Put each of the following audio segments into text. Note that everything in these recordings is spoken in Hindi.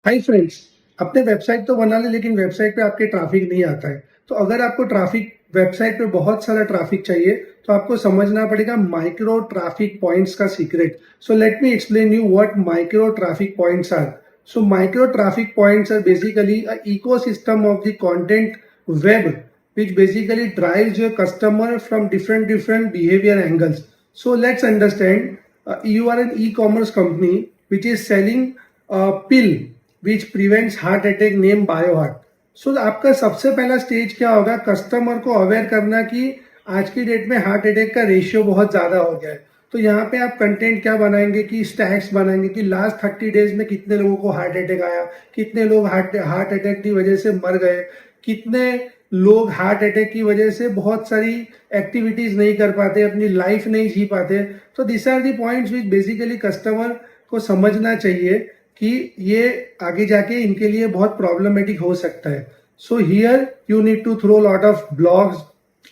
Hi friends. अपने वेबसाइट तो बना ले लेकिन वेबसाइट पे आपके ट्रैफिक नहीं आता है। तो अगर आपको ट्रैफिक वेबसाइट पे बहुत सारा ट्रैफिक चाहिए तो आपको समझना पड़ेगा माइक्रो ट्रैफिक पॉइंट्स का secret. So let me explain you what micro traffic points are. So micro traffic points are basically a ecosystem of the content web which basically drives your customer from different behavior angles. So let's understand, you are an e-commerce company which is selling a pill which prevents heart attack name Bioheart. So आपका सबसे पहला स्टेज क्या होगा, कस्टमर को अवेयर करना कि आज की डेट में हार्ट अटैक का रेशियो बहुत ज्यादा हो गया है। तो यहाँ पे आप कंटेंट क्या बनाएंगे कि स्टैट्स बनाएंगे कि लास्ट 30 डेज में कितने लोगों को हार्ट अटैक आया, कितने लोग हार्ट अटैक की वजह से मर गए, कितने लोग हार्ट अटैक की वजह से बहुत सारी एक्टिविटीज नहीं कर पाते, अपनी लाइफ नहीं जी पाते। तो this are the points which basically customer को समझना चाहिए कि ये आगे जाके इनके लिए बहुत प्रॉब्लमेटिक हो सकता है। So here you need to throw lot of blogs,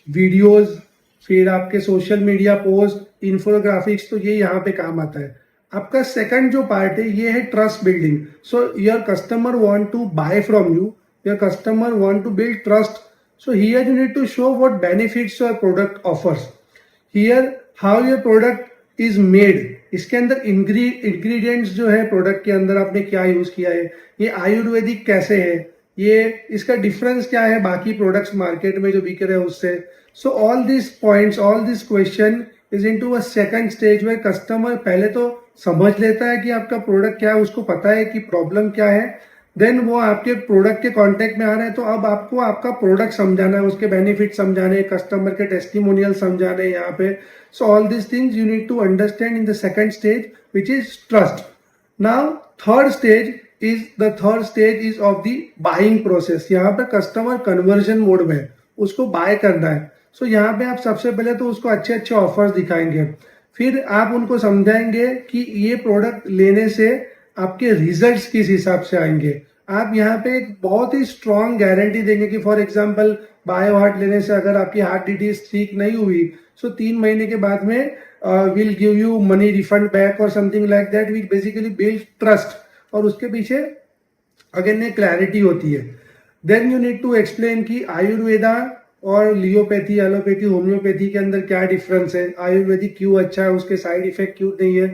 videos, फिर आपके सोशल मीडिया पोस्ट, इन्फोग्राफिक्स, तो ये यहाँ पे काम आता है। आपका सेकंड जो पार्ट है ये है trust building. So your customer want to buy from you, your customer want to build trust. So here you need to show what benefits your product offers, here how your product is made, इसके अंदर इंग्रेडिएंट्स जो है प्रोडक्ट के अंदर आपने क्या यूज किया है, ये आयुर्वेदिक कैसे है, ये इसका डिफरेंस क्या है बाकी प्रोडक्ट्स मार्केट में जो बिक रहे हैं उससे। सो all this points, all this question is into a second stage में कस्टमर पहले तो समझ लेता है कि आपका प्रोडक्ट क्या है, उसको पता है कि प्रॉब्लम क्या है, देन वो आपके प्रोडक्ट के कांटेक्ट में आ रहे हैं। तो अब आपको आपका प्रोडक्ट समझाना है, उसके बेनिफिट समझाने, कस्टमर के टेस्टिमोनियल समझाने यहाँ पे। So all this things you need to understand in the second stage which is trust. Now third stage is of the buying process. यहाँ पे कस्टमर कन्वर्जन मोड में है, उसको बाय करना है। सो यहाँ पे आप सबसे पहले तो उसको अच्छे अच्छे ऑफर्स दिखाएंगे, फिर आप उनको समझाएंगे कि ये प्रोडक्ट लेने से आपके रिजल्ट्स किस हिसाब से आएंगे। आप यहाँ पे एक बहुत ही स्ट्रॉन्ग गारंटी देंगे कि फॉर एग्जांपल बायो हार्ट लेने से अगर आपकी हार्ट डिजीज ठीक नहीं हुई, सो 3 महीने के बाद में will give you money refund back और something like that, which basically build trust. और उसके पीछे अगेन एक क्लैरिटी होती है। Then you need to explain कि आयुर्वेदा और लियोपैथी, एलोपैथी, होम्योपैथी के अंदर क्या डिफरेंस है, आयुर्वेदिक क्यों अच्छा है, उसके साइड इफेक्ट क्यों नहीं है,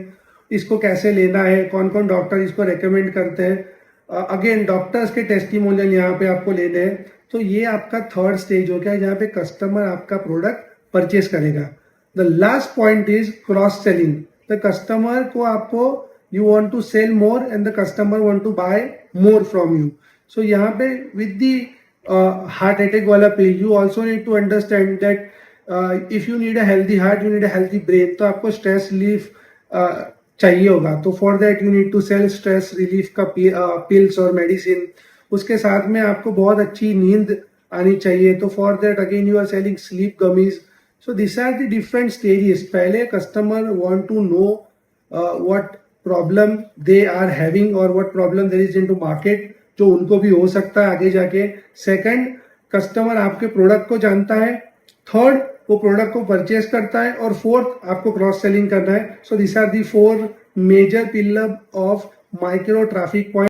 इसको कैसे लेना है, कौन कौन डॉक्टर इसको रेकमेंड करते हैं, अगेन डॉक्टर्स के टेस्टिमोनियल यहाँ पे आपको लेने हैं। तो ये आपका थर्ड स्टेज हो गया जहाँ पे कस्टमर आपका प्रोडक्ट परचेस करेगा। The last point is cross selling. The customer को आपको you want to sell more and the customer want to buy more from you. So यहाँ पे विद दी हार्ट अटैक वाला page you also need to understand that if you need a healthy heart, you need a healthy brain, तो आपको स्ट्रेस रिलीफ चाहिए होगा। तो for that you need to cell stress relief का पिल्स और मेडिसिन। उसके साथ में आपको बहुत अच्छी नींद आनी चाहिए, तो for that again you are selling sleep gummies. So this are the different stages. पहले customer want to know what problem they are having और what problem there is into market, जो उनको भी हो सकता है आगे जाके। सेकंड, कस्टमर आपके प्रोडक्ट को जानता है। थर्ड, वो प्रोडक्ट को परचेस करता है। और फोर्थ, आपको क्रॉस सेलिंग करना है। So this are the 4 major pillar of micro traffic point.